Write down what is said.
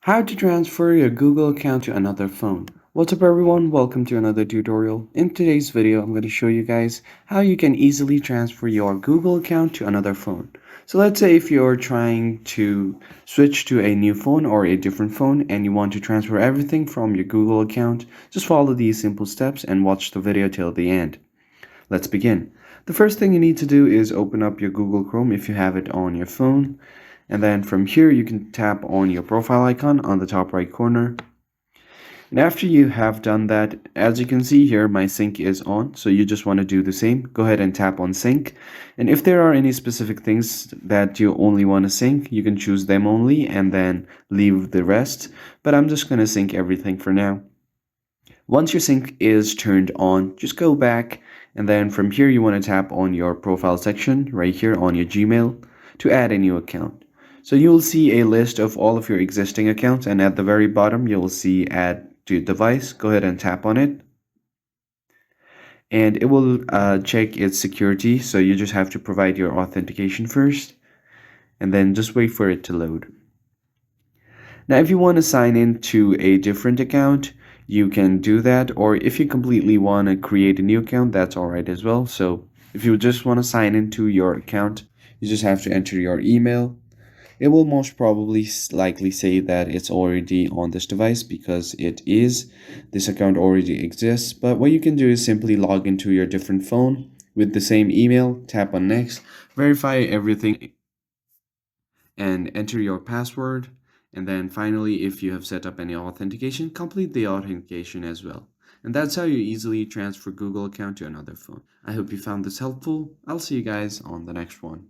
How to transfer your Google account to another phone. What's up everyone, welcome to another tutorial. In today's video, I'm going to show you guys how you can easily transfer your Google account to another phone. So let's say if you're trying to switch to a new phone or a different phone and you want to transfer everything from your Google account, just follow these simple steps and watch the video till the end. Let's begin. The first thing you need to do is open up your Google Chrome if you have it on your phone. And then from here, you can tap on your profile icon on the top right corner. And after you have done that, as you can see here, my sync is on. So you just want to do the same. Go ahead and tap on sync. And if there are any specific things that you only want to sync, you can choose them only and then leave the rest. But I'm just going to sync everything for now. Once your sync is turned on, just go back. And then from here, you want to tap on your profile section right here on your Gmail to add a new account. So you'll see a list of all of your existing accounts, and at the very bottom you'll see add to device. Go ahead and tap on it and it will check its security, so you just have to provide your authentication first and then just wait for it to load. Now if you want to sign in to a different account, you can do that, or if you completely want to create a new account, that's alright as well. So if you just want to sign into your account, you just have to enter your email. It will most probably likely say that it's already on this device because it is. This account already exists, but what you can do is simply log into your different phone with the same email, tap on next, verify everything, and enter your password. And then finally, if you have set up any authentication, complete the authentication as well. And that's how you easily transfer Google account to another phone. I hope you found this helpful. I'll see you guys on the next one.